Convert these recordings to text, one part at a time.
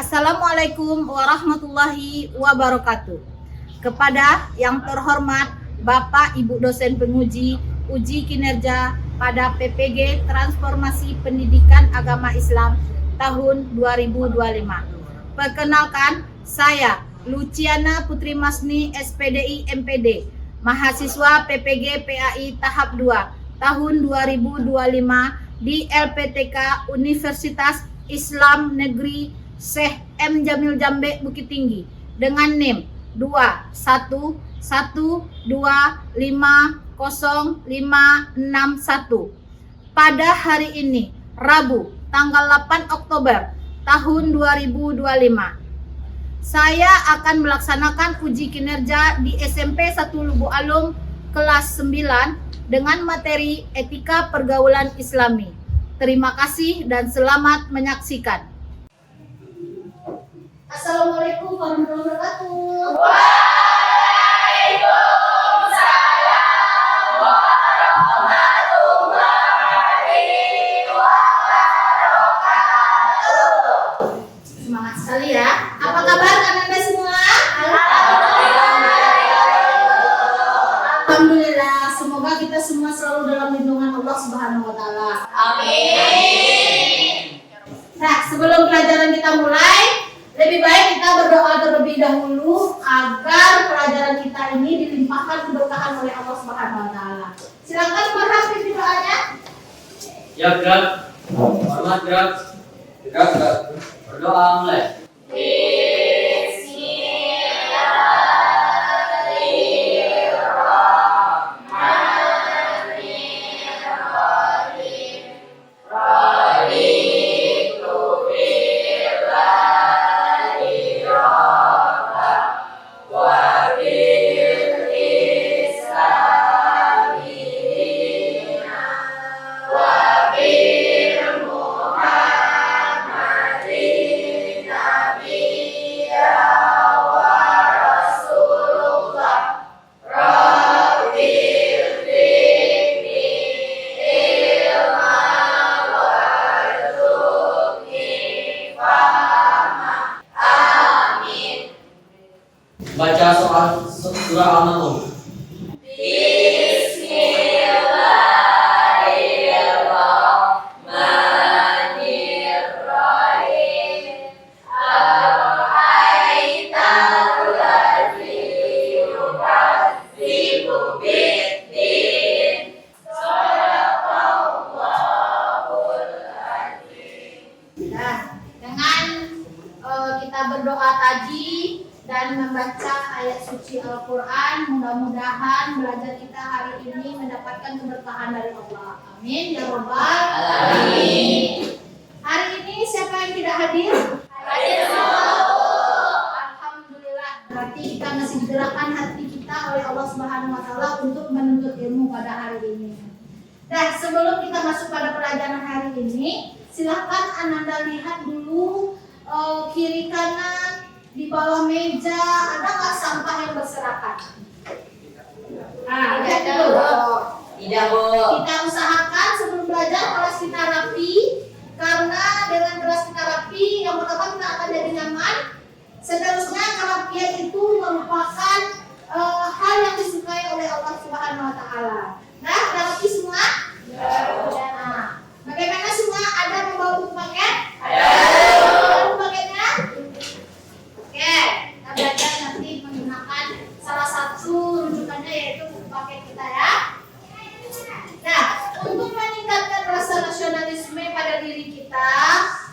Assalamualaikum warahmatullahi wabarakatuh. Kepada yang terhormat Bapak Ibu dosen penguji uji kinerja pada PPG Transformasi Pendidikan Agama Islam tahun 2025. Perkenalkan, saya Luciana Putri Masni SPDI MPD, mahasiswa PPG PAI tahap 2 tahun 2025 di LPTK Universitas Islam Negeri Syekh M. Jamil Jambe Bukit Tinggi dengan NIM 211250561 pada hari ini Rabu tanggal 8 Oktober tahun 2025. Saya akan melaksanakan uji kinerja di SMP 1 Lubuk Alung kelas 9 dengan materi etika pergaulan Islami. Terima kasih dan selamat menyaksikan. Assalamualaikum warahmatullahi wabarakatuh. Waalaikumsalam warahmatullahi wabarakatuh. Semangat sekali ya. Apa kabar Anda semua? Alhamdulillah. Semoga kita semua selalu dalam lindungan Allah Subhanahu wa taala. Amin. Nah, sebelum pelajaran kita mulai, lebih baik kita berdoa terlebih dahulu agar pelajaran kita ini dilimpahkan keberkahan oleh Allah Subhanahu wa taala. Silakan Farhan pimpin doanya. Ya, gerak. Hormat gerak. Gerak. Berdoa mulai. Baca soal surah Al-Mulk. Bismillahirrahmanirrahim. Ara'aital ladzi yukadzibu biddin. Shadaqallahul azim. Nah, dengan kita berdoa tadi dan membaca ayat suci Al-Quran, mudah-mudahan belajar kita hari ini mendapatkan keberkahan dari Allah. Amin ya Rabbal Alamin. Hari ini siapa yang tidak hadir? Hadir semua. Alhamdulillah. Berarti kita masih digerakkan hati kita oleh Allah Subhanahu wa taala untuk menuntut ilmu pada hari ini. Nah, sebelum kita masuk pada pelajaran hari ini, silahkan Ananda lihat dulu kiri kanan di bawah meja ada nggak sampah yang berserakan? Nah, lihat dulu. Tidak, Bu. Kita usahakan sebelum belajar kelas kita rapi, karena dengan kelas kita rapi, yang pertama kita akan jadi nyaman. Seterusnya kerapian itu merupakan hal yang disukai oleh Allah Subhanahu Wa Taala. Nah, udah rapi semua? Nah, bagaimana semua ada membawa buku paket? Ada. Buku paketnya? Oke, kita belajar nanti menggunakan salah satu rujukannya yaitu buku paket kita ya. Nah, untuk meningkatkan rasa nasionalisme pada diri kita,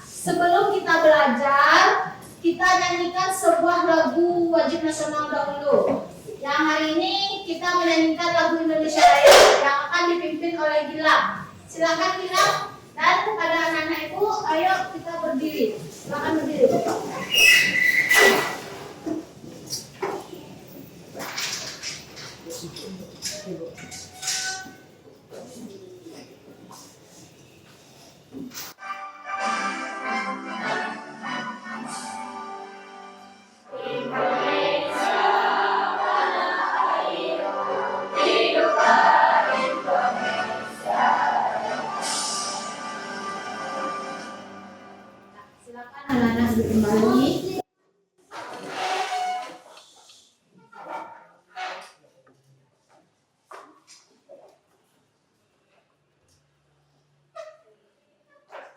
sebelum kita belajar, kita nyanyikan sebuah lagu wajib nasional dahulu. Yang hari ini kita menyanyikan lagu Indonesia Raya yang akan dipimpin oleh Gilang. Silakan Gilang, dan kepada anak-anak ibu, ayo kita berdiri. Silakan berdiri. Silakan anak-anak duduk kembali.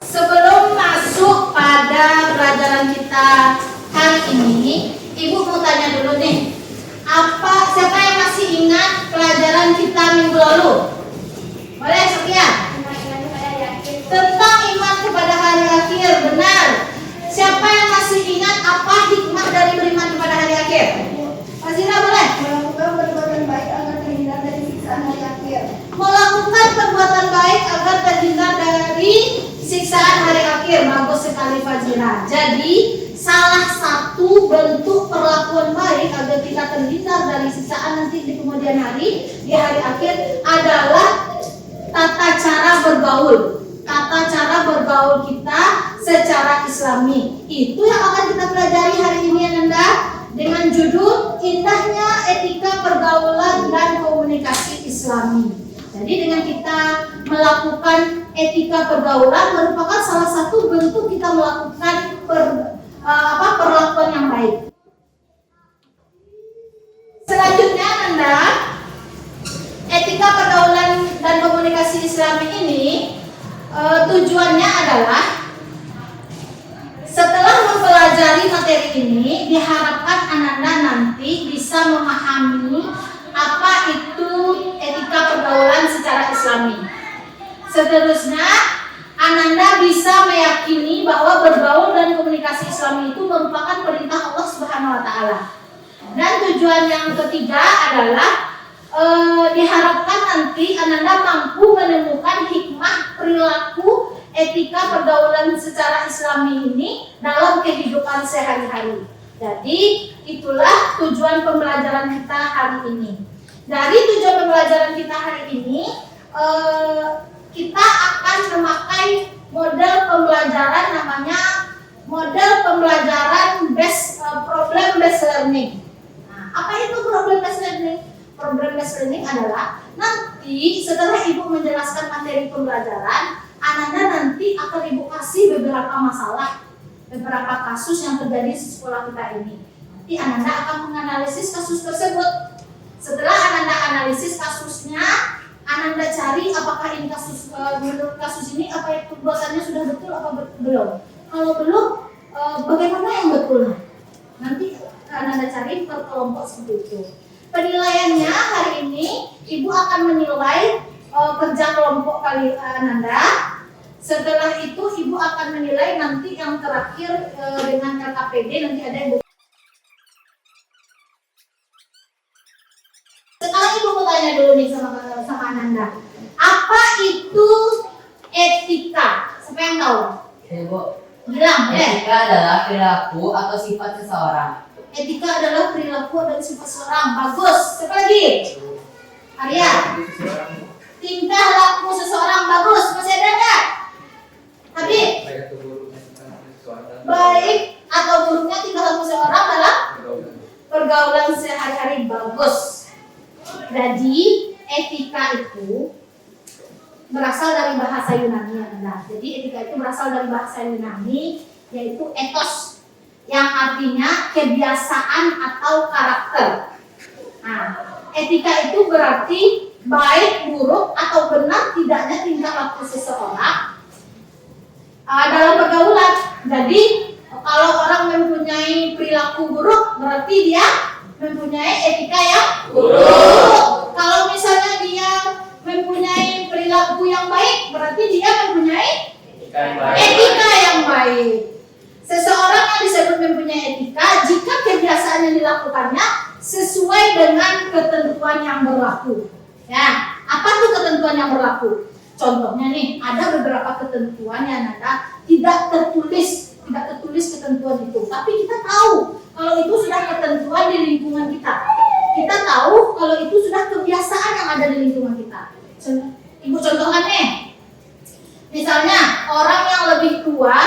Sebelum masuk pada pelajaran kita hari ini, Ibu mau tanya dulu nih. Siapa yang masih ingat pelajaran kita minggu lalu? Boleh, Sophia? Tentang iman kepada hari akhir, benar. Siapa yang masih ingat apa hikmah dari beriman kepada hari akhir? Mas Zira, boleh? Melakukan perbuatan baik agar terhindar dari siksaan hari akhir. Melakukan perbuatan baik agar terhindar dari siksaan hari akhir. Bagus sekali Fazira. Jadi salah satu bentuk perlakuan baik agar kita terhindar dari siksaan nanti di kemudian hari, di hari akhir adalah tata cara bergaul. Tata cara bergaul kita secara Islami. Itu yang akan kita pelajari hari ini, Ananda, dengan judul Indahnya Etika Pergaulan dan Komunikasi Islami. Jadi dengan kita melakukan etika pergaulan merupakan salah satu bentuk kita melakukan perlakuan yang baik. Selanjutnya, Nanda, etika pergaulan dan komunikasi Islami ini tujuannya adalah setelah mempelajari materi ini diharapkan Ananda nanti bisa memahami apa itu etika pergaulan secara Islami. Seterusnya, Ananda bisa meyakini bahwa bergaul dan komunikasi Islami itu merupakan perintah Allah Subhanahu wa taala. Dan tujuan yang ketiga adalah diharapkan nanti Ananda mampu menemukan hikmah perilaku etika pergaulan secara Islami ini dalam kehidupan sehari-hari. Jadi itulah tujuan pembelajaran kita hari ini. Dari tujuan pembelajaran kita hari ini, kita akan memakai model pembelajaran namanya model pembelajaran problem based learning. Nah, apa itu problem based learning? Problem based learning adalah nanti setelah Ibu menjelaskan materi pembelajaran, Ananda nanti akan Ibu kasih beberapa masalah, beberapa kasus yang terjadi di sekolah kita ini. Nanti Ananda akan menganalisis kasus tersebut. Setelah Ananda analisis kasusnya, Ananda cari apakah ini menurut kasus ini apa yang perbuatannya sudah betul apa belum. Kalau belum, bagaimana yang betul? Nanti Ananda cari per kelompok seperti itu. Penilaiannya hari ini Ibu akan menilai kerja kelompok kali Ananda. Setelah itu Ibu akan menilai nanti yang terakhir dengan LKPD nanti ada yang. Sekarang Ibu mau tanya dulu nih sama Ananda. Apa itu etika? Siapa yang tahu? Ibu. Bilang, Etika adalah perilaku atau sifat seseorang. Etika adalah perilaku dan sifat seseorang. Bagus. Siapa lagi? Arya. Tingkah laku seseorang. Bagus. Masih ada nggak? Habib. Baik atau buruknya tingkah laku seseorang dalam pergaulan sehari-hari. Bagus. Jadi etika itu berasal dari bahasa Yunani. Jadi etika itu berasal dari bahasa Yunani, yaitu ethos, yang artinya kebiasaan atau karakter. Nah, etika itu berarti baik, buruk, atau benar tidaknya tingkah laku seseorang dalam pergaulan. Jadi kalau orang mempunyai perilaku buruk, berarti dia mempunyai etika yang buruk. Kalau misalnya dia mempunyai perilaku yang baik, berarti dia mempunyai etika yang baik. Seseorang yang disebut mempunyai etika jika kebiasaan yang dilakukannya sesuai dengan ketentuan yang berlaku. Ya, apa tuh ketentuan yang berlaku? Contohnya nih, ada beberapa ketentuan yang tidak tertulis ketentuan itu, tapi kita tahu kalau itu sudah ketentuan di lingkungan kita. Kita tahu kalau itu sudah kebiasaan yang ada di lingkungan kita. Ibu contohkan nih, misalnya orang yang lebih tua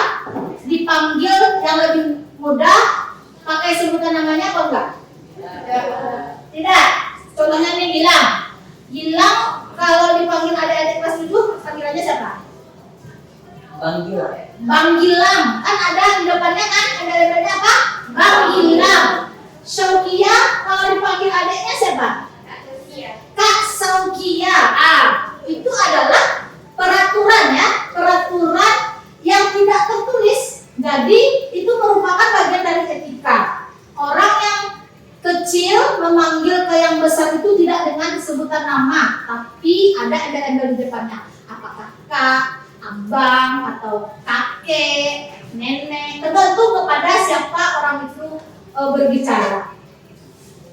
dipanggil yang lebih muda pakai sebutan namanya apa enggak? Tidak. Contohnya nih Gilang kalau dipanggil adik-adik kelas 7 panggilannya siapa? Bang Gilang. Bang Gilang. Kan ada di depannya kan, ada labelnya apa? Bang Gilang. Syaukia, kalau dipanggil adiknya siapa? Kak Saukia. Itu adalah peraturan ya, peraturan yang tidak tertulis. Jadi itu merupakan bagian dari etika. Orang yang kecil memanggil ke yang besar itu tidak dengan sebutan nama, tapi ada embel-embel di depannya. Apakah kak, abang, atau kakek, nenek, tergantung kepada siapa orang itu berbicara.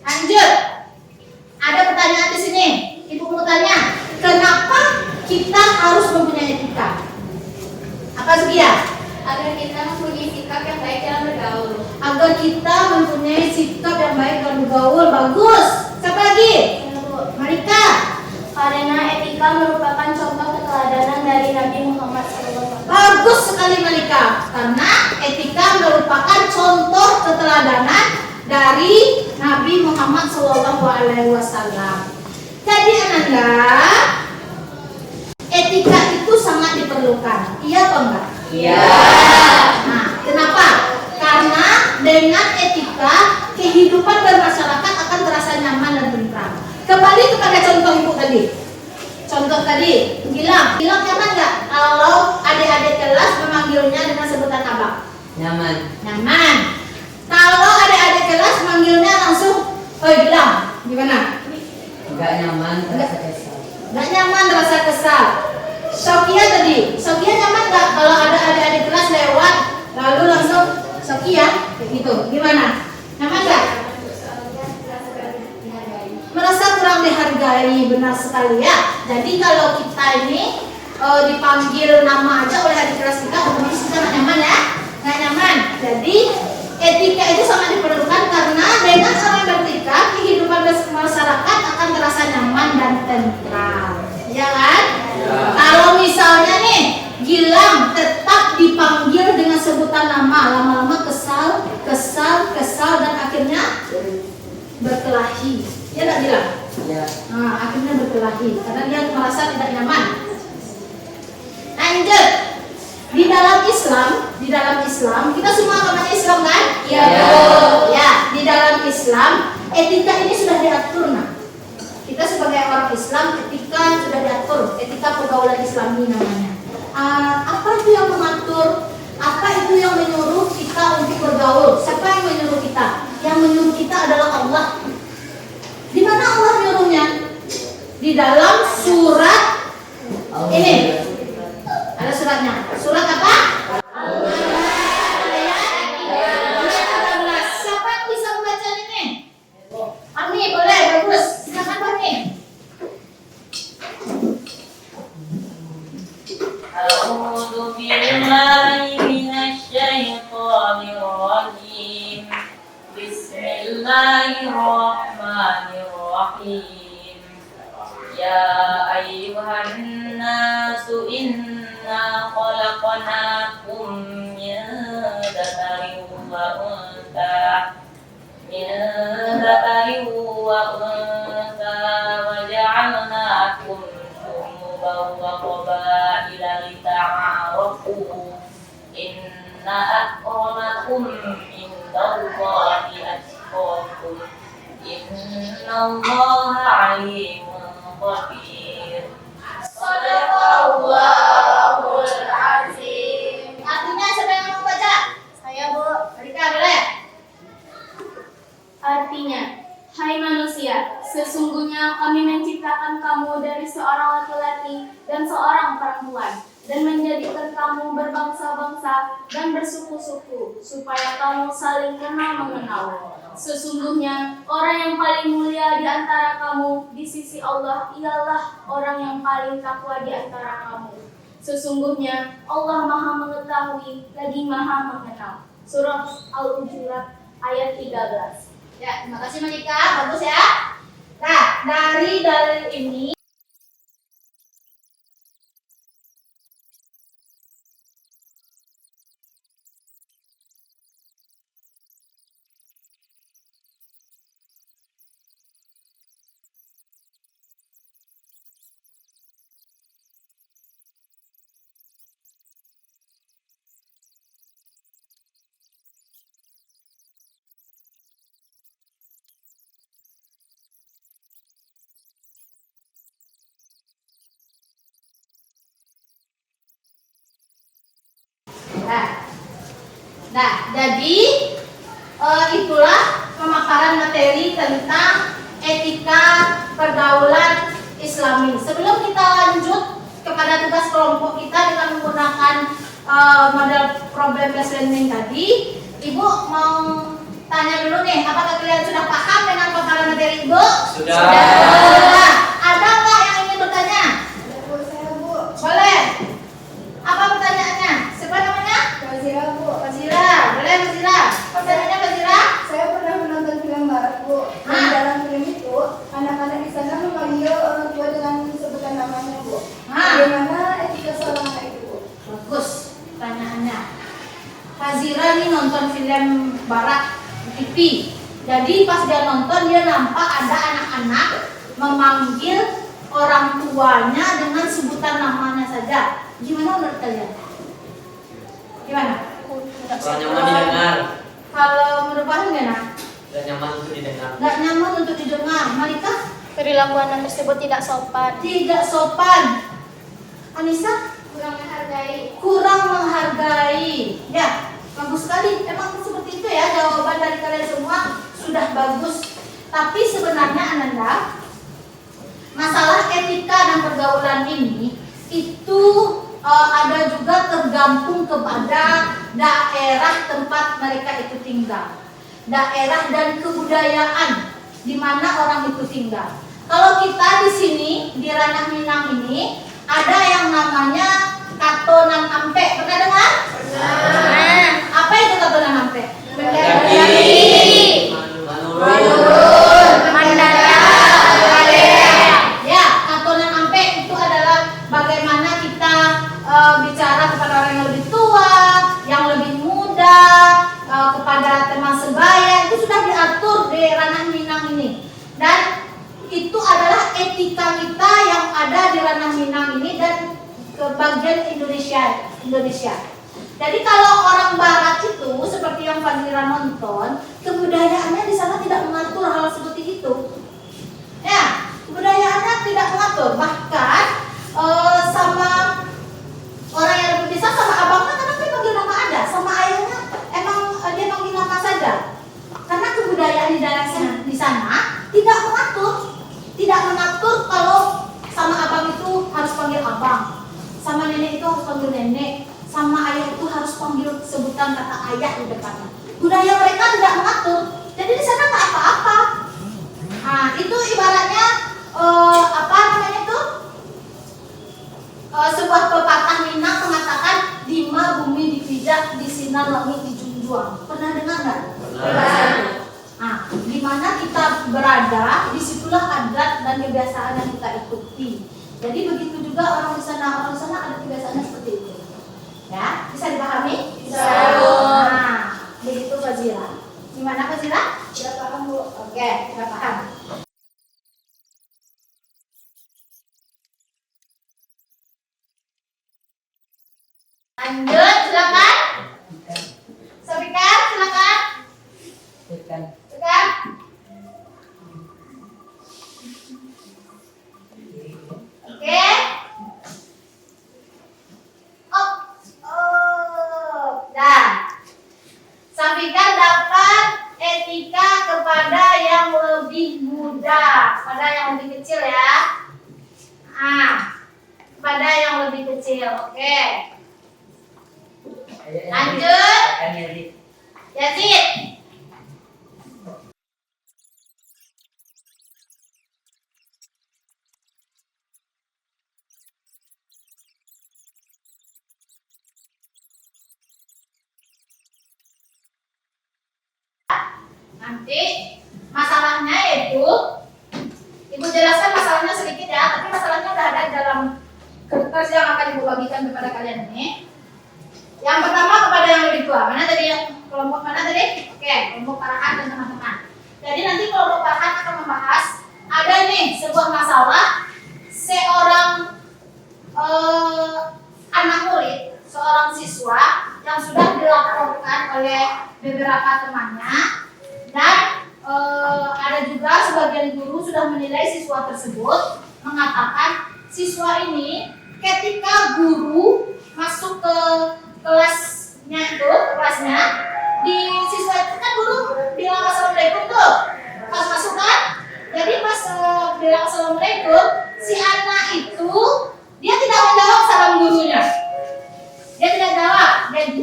Lanjut. Ada pertanyaan di sini. Ibu mau tanya, kenapa kita harus mempunyai etika? Apa Sugia? Agar kita mempunyai sikap yang baik dalam bergaul. Agar kita mempunyai sikap yang baik dalam bergaul. Bagus. Siapa lagi? Marika. Karena etika merupakan contoh keteladanan dari Nabi Muhammad SAW. Bagus sekali Marika. Karena etika merupakan contoh keteladanan dari Nabi Muhammad SAW. Jadi Ananda, etika itu sangat diperlukan. Iya apa enggak? Iya. Nah, kenapa? Karena dengan etika kehidupan bermasyarakat akan terasa nyaman dan tentram. Kembali kepada contoh ibu tadi. Contoh tadi, Gilang nyaman nggak kalau adik-adik kelas memanggilnya dengan sebutan abang? Nyaman. Nyaman. Kalau adik-adik kelas manggilnya langsung, "Oi Gilang," gimana? Enggak nyaman, terasa kesal. Nggak nyaman, rasa kesal. Sokia tadi, Sokia nyaman nggak kalau ada adik-adik kelas lewat lalu langsung Sokia kayak gitu, gimana? Nyaman nggak? Merasa kurang dihargai, benar sekali ya. Jadi kalau kita ini dipanggil nama aja oleh adik kelas kita, otomatis kita nggak nyaman ya, nggak nyaman. Jadi etika itu sangat diperlukan karena dengan orang beretika kehidupan masyarakat akan terasa nyaman dan tentram, ya kan? Ya. Kalau misalnya nih Gilang tetap dipanggil dengan sebutan nama, lama-lama kesal dan akhirnya berkelahi. Ya nggak Gilang? Iya. Nah, akhirnya berkelahi karena dia merasa tidak nyaman. Lanjut. Di dalam Islam kita semua agamanya Islam kan? Iya. Ya, di dalam Islam etika ini sudah diatur nah. Kita sebagai orang Islam etika sudah diatur, etika pergaulan Islami namanya. Apa itu yang mengatur? Apa itu yang menyuruh kita untuk bergaul? Siapa yang menyuruh kita? Yang menyuruh kita adalah Allah. Di mana Allah nyuruhnya? Di dalam surat ini. Ada suratnya. Surat apa? Siapa yang bisa membaca ini? Ami, boleh, bagus. Silakan Ami. أعوذ بالله من الشيطان الرجيم بسم الله الرحمن الرحيم يا أيها الناس إنا خلقناكم من ذكر وأنثى وجعلناكم شعوبا وقبائل لتعارفوا إن أكرمكم عند الله أتقاكم إن الله عليم خبير. Sadaqallahul azim. Artinya siapa yang mau baca? Saya Bu. Rika boleh. Artinya, hai manusia, sesungguhnya kami menciptakan kamu dari seorang laki-laki dan seorang perempuan, dan menjadikan kamu berbangsa-bangsa dan bersuku-suku, supaya kamu saling kenal-mengenal. Sesungguhnya, orang yang paling mulia di antara kamu di sisi Allah ialah orang yang paling takwa di antara kamu. Sesungguhnya, Allah Maha Mengetahui lagi Maha Mengenal. Surah Al-Hujurat ayat 13. Ya, terima kasih Monika, bagus ya. Nah, dari dalil ini Ya. Nah, jadi itulah pemaparan materi tentang etika pergaulan Islami. Sebelum kita lanjut kepada tugas kelompok kita dengan menggunakan model problem based learning tadi, Ibu mau tanya dulu nih, apakah kalian sudah paham dengan pemaparan materi Ibu? Sudah. Sudah. Ada nggak yang ingin bertanya? Saya Bu, Boleh. Apa pertanyaannya? Siapa namanya? Fazira Bu. Fazira. Boleh Fazira? Pertanyaannya Fazira? Saya pernah menonton film barat Bu. Dan dalam film itu, anak-anak di sana memanggil orang tua dengan sebutan namanya Bu. Bagaimana etika seorang anak itu Bu? Bagus pertanyaannya. Fazira nih nonton film barat di TV. Jadi pas dia nonton dia nampak ada anak-anak memanggil orang tuanya dengan sebutan namanya saja. Gimana menurut kalian? Gimana? Kurang nyaman didengar. Kalau menurut Pak gimana? Dan nyaman untuk didengar. Nggak nyaman untuk didengar. Malika? Perilaku anak tersebut tidak sopan. Tidak sopan. Anissa? Kurang menghargai. Kurang menghargai. Ya, bagus sekali. Emang seperti itu ya jawaban dari kalian semua sudah bagus. Tapi sebenarnya Ananda, masalah etika dan pergaulan ini itu ada juga tergantung kepada daerah tempat mereka itu tinggal, daerah dan kebudayaan di mana orang itu tinggal. Kalau kita di sini di Ranah Minang ini ada yang namanya katonan ampe, pernah dengar? Pernah. Apa itu katonan ampe? Mendaki. Ya, katonan ampe itu adalah bagaimana kita bicara kepada orang yang lebih tua, yang lebih muda, kepada teman sebaya, itu sudah diatur di Ranah Minang ini. Dan itu adalah etika kita yang ada di Ranah Minang ini dan ke bagian Indonesia. Jadi kalau orang Barat itu seperti yang Fazira nonton, kebudayaannya di sana tidak mengatur hal seperti itu. Ya, kebudayaannya tidak mengatur. Bahkan sama orang yang lebih besar sama abangnya kadang dia panggil nama ada, sama ayahnya emang dia panggil nama saja. Karena kebudayaan di daerah di sana tidak mengatur kalau sama abang itu harus panggil abang, sama nenek itu harus panggil nenek, sama ayah itu harus panggil sebutan kata ayah di depannya. Budaya mereka tidak mengatur, jadi di sana nggak apa-apa. Nah, itu ibaratnya apa namanya itu? Sebuah pepatah Minang mengatakan lima bumi dipijak, di sinar langit dijunjung. Pernah dengar nggak? Pernah. Nah, di mana kita berada, disitulah adat dan kebiasaan yang kita ikuti. Jadi begitu juga orang di sana ada kebiasaannya seperti itu. Ya, bisa dipahami? Bisa. Nah, begitu Fazira. Gimana Fazira? Sudah paham Bu. Oke, sudah paham. Lanjut, silakan. Sabikan, silakan. Tekan. Silakan. Oke. Dah. Sampaikan dapat etika kepada yang lebih muda, kepada yang lebih kecil ya. Kepada yang lebih kecil. Oke. Lanjut. Yazid. Nanti masalahnya itu Ibu jelaskan masalahnya sedikit ya, tapi masalahnya udah ada di dalam kertas yang akan Ibu bagikan kepada kalian ini. Yang pertama kepada yang lebih tua. Mana tadi yang kelompok mana tadi? Oke, kelompok Farhan dan teman-teman. Jadi nanti kelompok Farhan akan membahas ada nih sebuah masalah seorang anak murid, seorang siswa yang sudah dilaporkan oleh beberapa temannya dan ada juga sebagian guru sudah menilai siswa tersebut, mengatakan siswa ini ketika guru masuk ke kelas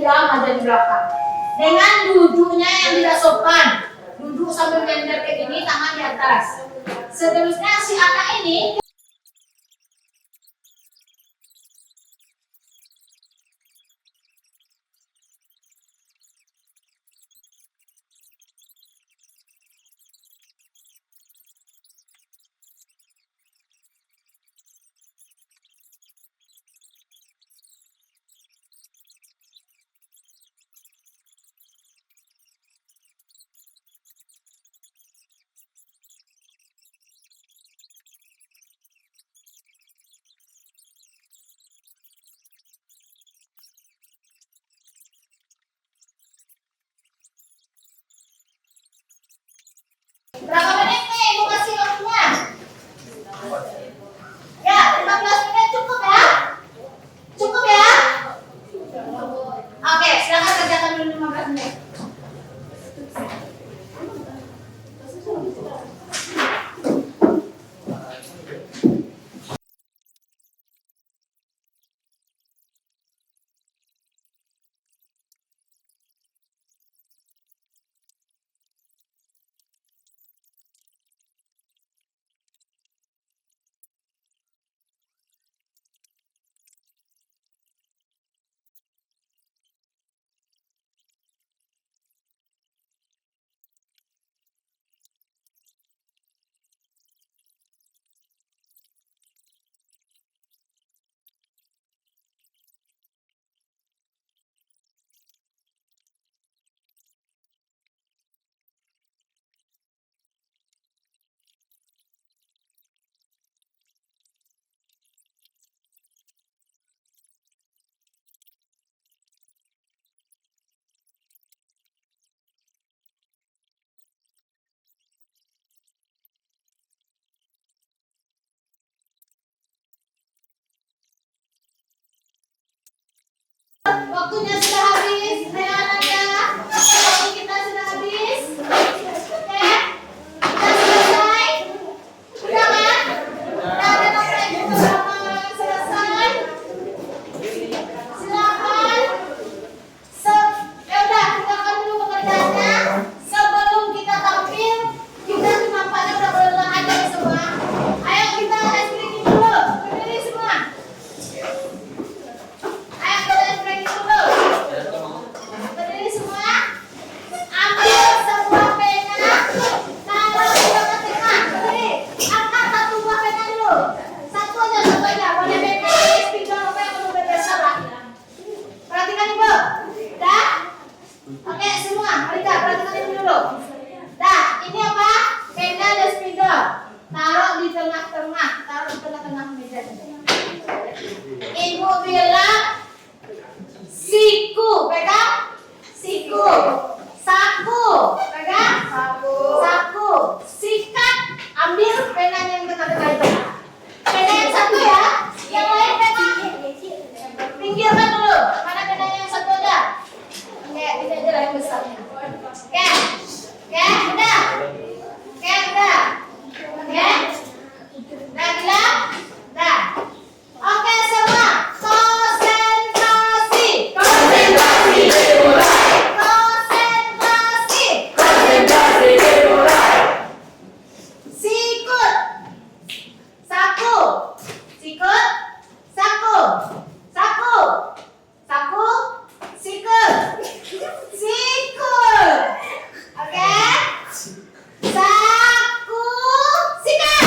diam aja di belakang. Dengan duduknya yang tidak sopan. Duduk sambil nyender kayak gini, tangan di atas. Seterusnya si anak ini berapa menit nih mau kasih waktunya? Ya, 15 menit cukup ya? Cukup ya? Oke, silakan kerjakan dulu 15 menit. Waktunya sudah habis, anak-anak. Waktu kita sudah habis. Oke, kita selesai. Udah kan? Udah ada nomor yang selesai. Silakan. Ya udah, tinggalkan dulu pekerjaannya. Sebelum kita tampil, kita tuh nampaknya udah berlelah aja nih semua. Ayo kita stretching dulu. Berdiri semua. Ayo kita stretching dulu. Berdiri semua. Ambil sebuah pena, taruh di tengah tengah. Berdiri. Angkat satu buah pena dulu. Satu aja. Boleh bebas, tinggal apa yang perlu bebas salah. Perhatikan ibu. Dah? Oke semua, Marika perhatikan ibu dulu. Dah, ini apa? Pena dan spidol. Taruh di tengah-tengah. Taruh di tengah-tengah meja. Ibu bilang siku, pegang siku. Saku, pegang saku. Sikat, ambil pena yang tengah-tengah itu. Pena yang satu ya, yang lain pegang. Pinggirkan dulu. Mana pena yang satu aja? Oke, ini aja lah yang besarnya. Oke, udah. Oke, udah. Oke, udah bilang? Udah. Oke semua, konsentrasi. Konsentrasi. Sikut. Saku. Sikut. Saku. Saku. Saku. Sikut. Sikut. Oke. Saku. Sikat.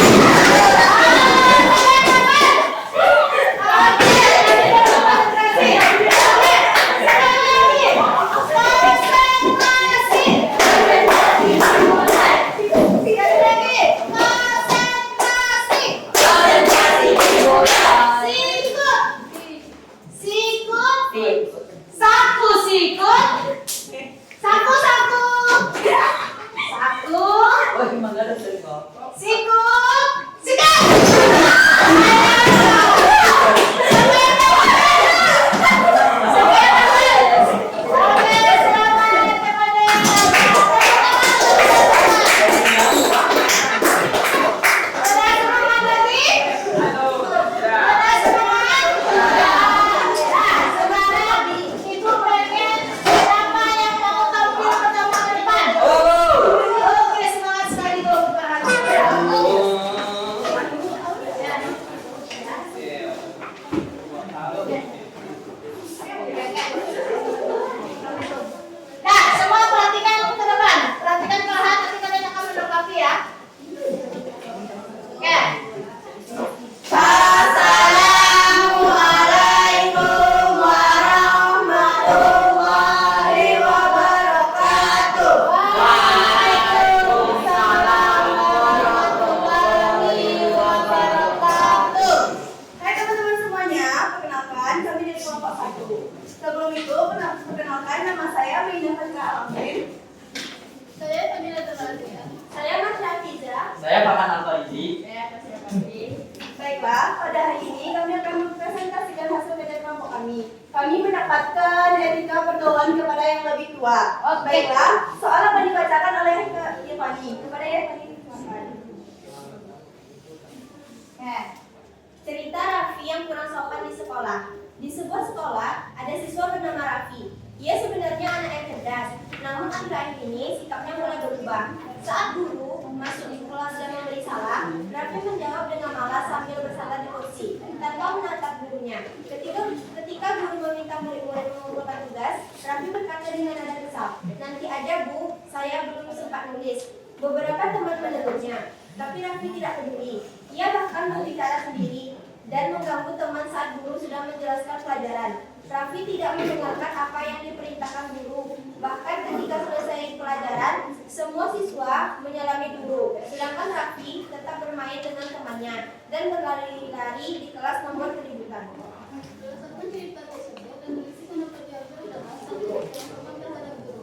kelompok 1. Sebelum itu, perkenalkan nama saya Maina Fazra Alfin. Saya Fadila Terlalia. Saya Mas Hafiza. Saya Farhan Al-Farizi. Saya Tasya Fadli. Baiklah, pada hari ini kami akan mempresentasikan hasil kerja kelompok kami. Kami mendapatkan etika pergaulan kepada yang lebih tua. Baiklah, soal akan dibacakan oleh Irfani. Kepada Irfani. Cerita Raffi yang kurang sopan di sekolah. Di sebuah sekolah, ada siswa bernama Raffi. Ia sebenarnya anak yang cerdas, namun akhir-akhir ini sikapnya mulai berubah. Saat guru masuk di kelas dan memberi salah, Raffi menjawab dengan malas sambil bersandar di kursi, tanpa menatap gurunya. Ketika guru meminta murid-murid mengumpulkan tugas, Raffi berkata dengan nada kesal, "Nanti aja Bu, saya belum sempat nulis." Beberapa teman menegurnya, tapi Raffi tidak peduli. Ia bahkan berbicara sendiri dan mengganggu teman saat guru sudah menjelaskan pelajaran. Raffi tidak mendengarkan apa yang diperintahkan guru. Bahkan ketika selesai pelajaran, semua siswa menyalami guru. Sedangkan Raffi tetap bermain dengan temannya dan berlari-lari di kelas membuat keributan. Berdasarkan cerita tersebut dan berisi kenapa diambil adalah satu yang hormat terhadap guru.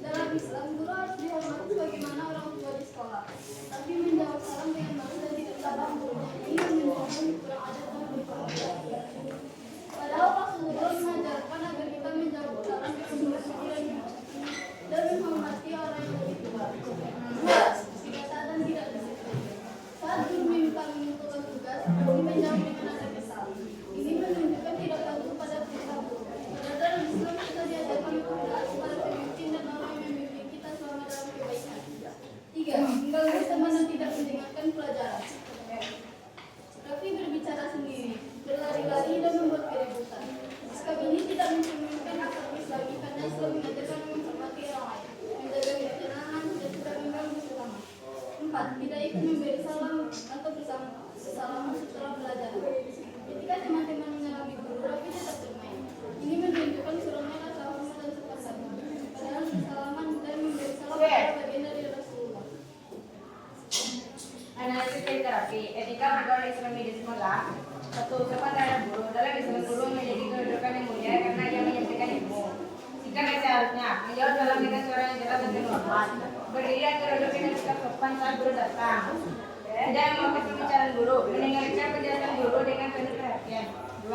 Dalam Islam, guru harus dihormati sebagaimana orang tua di sekolah. Tapi menjawab salam dengan bagus dan tidak sabar gurunya ini menunjukkan kurang ajar dan berkoordinasi. Padahal Rasulullah mengajarkan agar kita menjawab salam dengan bagus dan menghormati orang yang lebih tua. Tidak saat dan tidak disiplin. Saat guru meminta mengumpulkan tugas, kami menjawab dengan nada kesal. Ini menunjukkan tidak patuh pada perintah guru. Padahal dalam Islam kita diajarkan untuk taat kepada pemimpin dan orang yang membimbing kita selama dalam kebaikan. 3. Mengganggu teman dan tidak mendengarkan pelajaran. Raffi berbicara sendiri, berlari-lari dan membuat keributan. Sikap ini tidak mencerminkan akhlak Islami karena Islam mengajarkan menghormati orang lain, menjaga ketenangan dan tidak mengganggu sesama. 4. Tidak ikut memberi salam atau bersalaman setelah belajar. Ketika teman-teman menyalami guru, Raffi tetap bermain. Ini menunjukkan surutnya rasa hormat dan sopan santun. Padahal bersalaman dan memberi salam adalah bagian dari Rasulullah. Analisis terapi, etika pergaulan Islami di sekolah. 1. Sopan terhadap guru. Dalam Islam, guru memiliki kedudukan yang mulia karena ia menyampaikan ilmu. Sikap yang seharusnya menjawab salam dengan suara yang jelas dan penuh hormat. Berdiri agar duduk dengan sikap sopan saat guru datang. Tidak memakai pembicaraan guru, mendengarkan penjelasan guru dengan penuh perhatian. 2.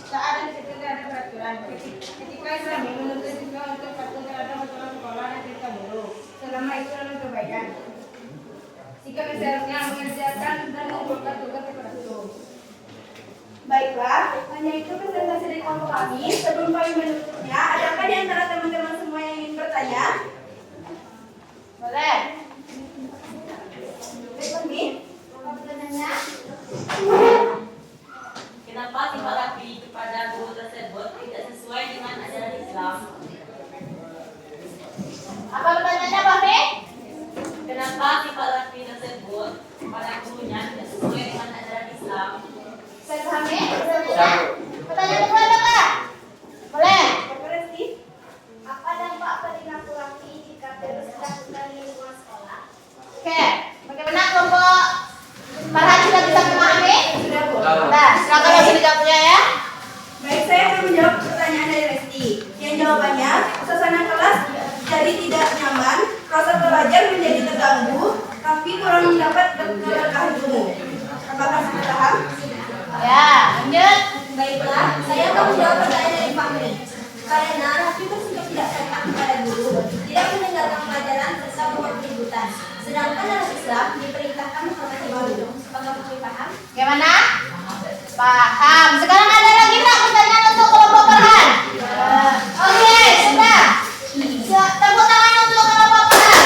Taat dan disiplin terhadap peraturan. Etika Islami menuntut siswa untuk patuh terhadap aturan sekolah dan perintah guru, selama itu dalam kebaikan. Sikap yang seharusnya mengerjakan dan mengumpulkan tugas kepada guru. Baiklah, hanya itu presentasi dari kelompok kami. Sebelum kami menutupnya, adakah di antara teman-teman semua yang ingin bertanya? Boleh. Baik, apa pertanyaannya? Kenapa sifat Raffi kepada guru tersebut tidak sesuai dengan ajaran Islam? Apa pertanyaannya, Pak Fe? Kenapa sifat Raffi tersebut pada gurunya tidak sesuai dengan ajaran Islam? Saya pahami. Pertanyaan kedua ada, Kak? Boleh. Berarti Apa dampak perilaku Raffi jika terus dilakukan di lingkungan sekolah? Oke, bagaimana kelompok Farhan sudah bisa memahami? sudah Bu. Nah, silakan langsung dijawabnya ya. Baik, saya akan menjawab pertanyaan dari Resti. Yang jawabannya, suasana kelas jadi tidak nyaman, proses belajar menjadi terganggu, tapi kurang mendapat keberkahan ilmu. Apakah sudah paham? Ya, lanjut. Baiklah, saya akan menjawab pertanyaan dari Fahmi. Karena Raffi bersikap tidak taat kepada guru, tidak mendengarkan pelajaran serta membuat keributan. Sedangkan dalam Islam diperintahkan menghormati guru. Apakah Fahmi paham? Gimana? Paham. Sekarang ada lagi nggak pertanyaan untuk kelompok Farhan? Oke, sudah. Tepuk tangan untuk kelompok Farhan.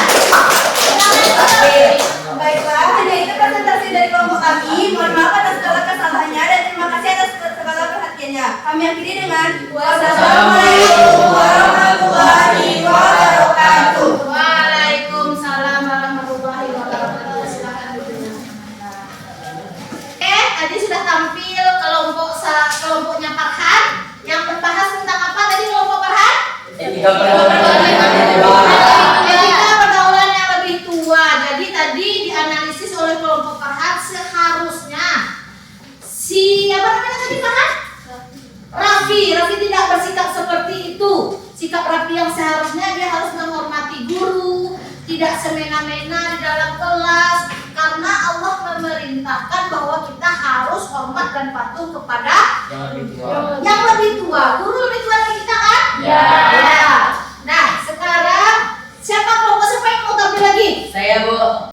Baiklah, hanya itu presentasi dari kelompok kami. Mohon maaf atas segala kesalahannya dan terima kasih atas segala perhatiannya. Kami akhiri dengan wassalamualaikum warahmatullahi wabarakatuh. Waalaikumsalam warahmatullahi wabarakatuh. Silakan duduk. Tadi sudah tampil kelompoknya Farhan yang membahas tentang apa tadi kelompok Farhan? Etika pergaulan. Etika pergaulan yang lebih tua. Jadi tadi dianalisis oleh kelompok Farhan seharusnya si apa namanya tadi Farhan? Raffi tidak tidak bersikap seperti itu. Sikap rapi yang seharusnya dia harus menghormati guru, tidak semena-mena di dalam kelas, karena Allah memerintahkan bahwa kita harus hormat dan patuh kepada yang lebih tua. Guru lebih tua dari kita kan? Ya. Ya. Nah, sekarang siapa yang mau tampil lagi? Saya, Bu.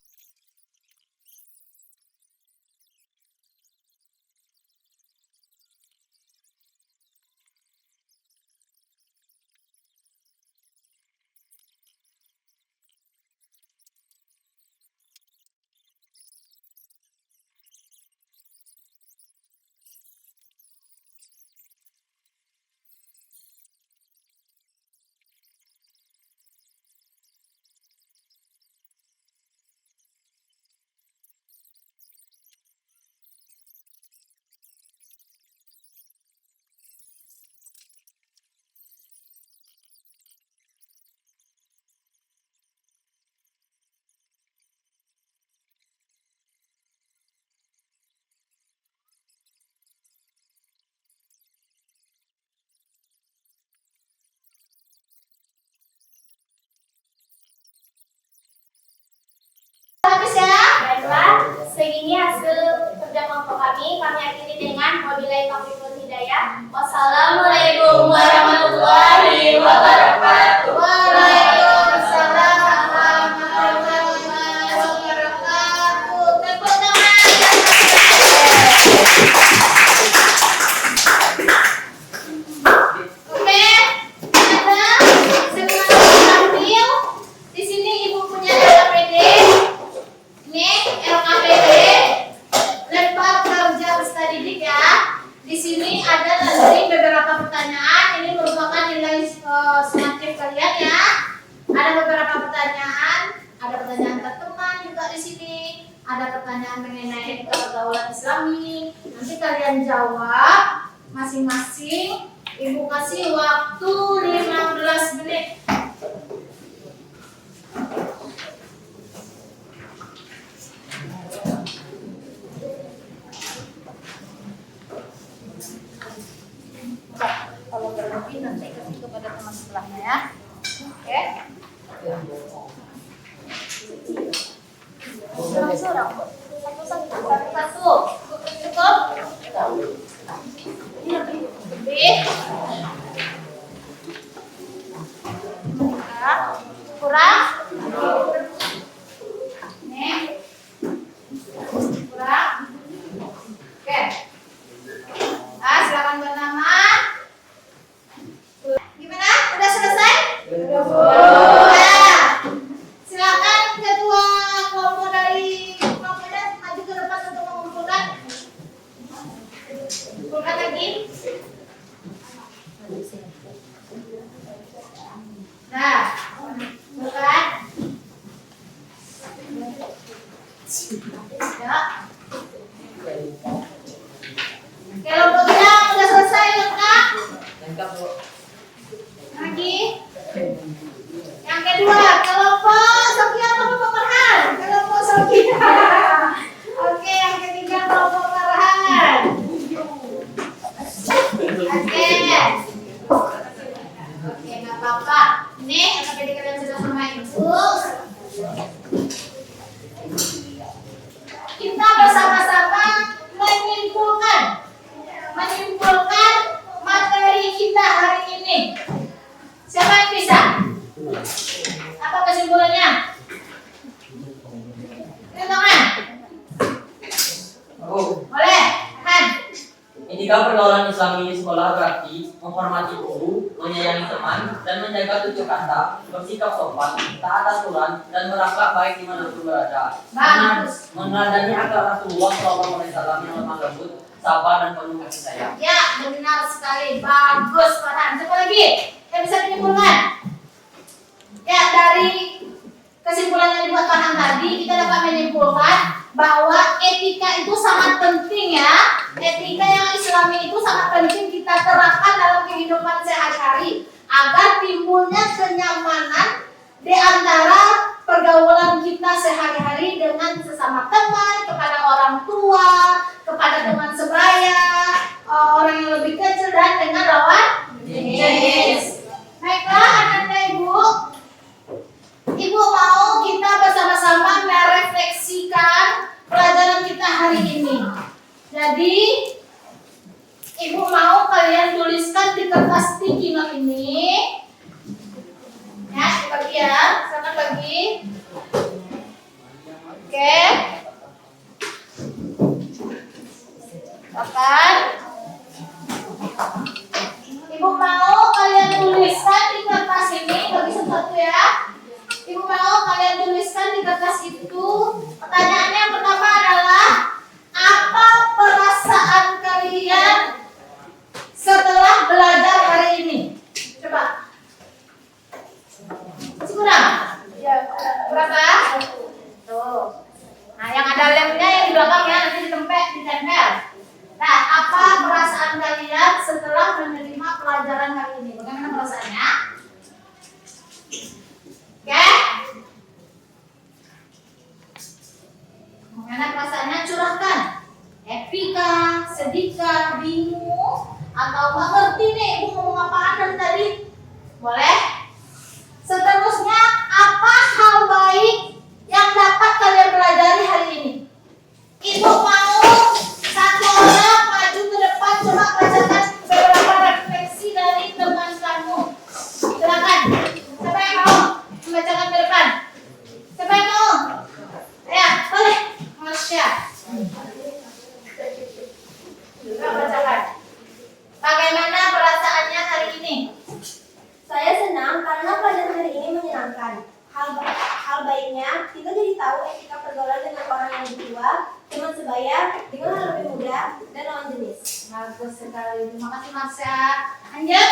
Habis ya? Baiklah, segini hasil kerja kelompok kami akhiri dengan wabillahi taufiq wal hidayah. Wassalamualaikum warahmatullahi wabarakatuh. Waalaikumsalam warahmatullahi wabarakatuh. Tepuk tangan. Oke, ada sebelum tampil di sini ibu punya LKPD. Ini LKPD, lembar kerja peserta didik ya. Di sini ada nanti beberapa pertanyaan. Ini merupakan nilai sumatif kalian ya. Ada beberapa pertanyaan. Ada pertanyaan teman juga di sini. Ada pertanyaan mengenai etika pergaulan Islami. Nanti kalian jawab masing-masing. Ibu kasih waktu 15 menit. Kalau berlebih nanti kasih kepada teman sebelahnya ya. Oke. Seorang. Satu. Cukup? Lebih. Kurang? Nih. Kurang? Oke. Silakan bernama. Gimana? Udah selesai? Udah. Silakan ketua kelompok dari kelompoknya maju ke depan untuk mengumpulkan. Kumpulkan lagi. Nah, bukan. Ya. Kelompoknya udah selesai lengkap. Lengkap, Bu. Lagi. Yang kedua, kelompok Sokia atau kelompok Farhan? Kelompok Sokia. Oke, yang ketiga kelompok Farhan. Oke. Oke, nggak apa-apa. Ini LKPD kalian sudah sama ibu. Kita bersama-sama menyimpulkan materi kita hari ini. Siapa yang bisa? Apa kesimpulannya? Ini tangan. Boleh, Han. Etika pergaulan Islami di sekolah berarti menghormati guru, menyayangi teman, dan menjaga tutur kata, bersikap sopan, taat aturan, dan berakhlak baik dimanapun berada. Bagus. Meneladani akhlak Rasulullah SAW yang lemah lembut, sabar, dan penuh kasih sayang. Ya, benar sekali. Bagus, Farhan. Siapa lagi yang bisa menyimpulkan? Ya, dari kesimpulan yang dibuat Farhan tadi, kita dapat menyimpulkan bahwa etika itu sangat penting ya. Etika yang Islami itu sangat penting kita terapkan dalam kehidupan sehari-hari agar timbulnya kenyamanan di antara pergaulan kita sehari-hari dengan sesama teman, kepada orang tua, kepada teman sebaya, orang yang lebih kecil dan dengan lawan sticky note ini. Ya, dibagi ya. Silakan bagi. Oke. Silakan. Ibu mau kalian tuliskan di kertas ini, bagi satu ya. Ibu mau kalian tuliskan di kertas itu. Pertanyaannya yang pertama adalah, apa perasaan kalian setelah belajar hari ini? Coba. Masih kurang? Ya, berapa? Tuh. Nah, yang ada lemnya yang di belakang ya, nanti ditempel. Nah, apa perasaan kalian setelah menerima pelajaran hari ini? Bagaimana perasaannya? Oke? Bagaimana perasaannya? Curahkan. Happy kah? Sedih kah? Bingung? Atau nggak ngerti nih, ibu ngomong apaan dari tadi? Boleh? Seterusnya, apa hal baik yang dapat kalian pelajari hari ini? Ibu mau satu orang maju ke depan, coba bacakan beberapa refleksi dari teman kamu. Silakan. Siapa yang mau membacakan ke depan? Siapa yang mau? Ya, boleh. Masya. Juga bacakan. Bagaimana perasaannya hari ini? Saya senang karena pelajaran hari ini menyenangkan. Hal baiknya, kita jadi tahu etika pergaulan dengan orang yang lebih tua, teman sebaya, dengan hal lebih muda, dan lawan jenis. Bagus sekali. Terima kasih Marsha. Lanjut.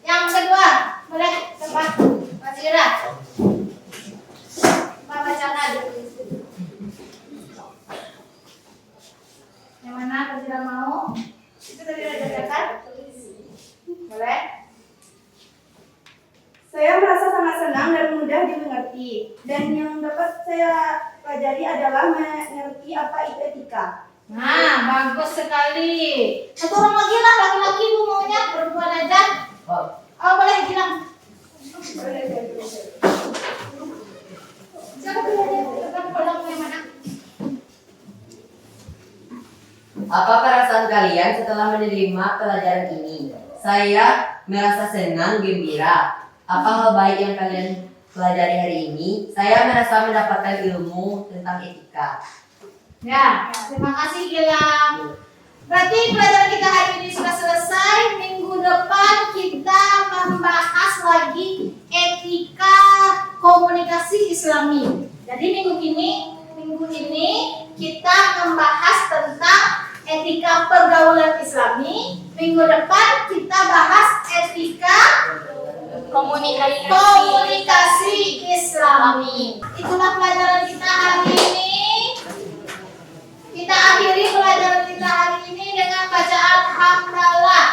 Yang kedua, boleh cepat. Mas Ira. Pak bacakan. Yang mana Mas Ira mau? Itu tadi udah bacakan. Boleh. Saya merasa sangat senang dan mudah dimengerti. Dan yang dapat saya pelajari adalah mengerti apa itu etika. Nah, bagus sekali. Satu orang lagi lah, laki-laki ibu maunya perempuan aja. Oh, boleh bilang. Siapa pilihnya? Siapa pedang yang mana? Apa perasaan kalian setelah menerima pelajaran ini? Saya merasa senang, gembira. Apa hal baik yang kalian pelajari hari ini? Saya merasa mendapatkan ilmu tentang etika. Ya, terima kasih Gilang. Berarti pelajaran kita hari ini sudah selesai. Minggu depan kita membahas lagi etika komunikasi Islami. Jadi minggu ini kita membahas tentang etika pergaulan Islami. Minggu depan kita bahas etika komunikasi Islami. Itulah pelajaran kita hari ini. Kita akhiri pelajaran kita hari ini dengan bacaan hamdalah.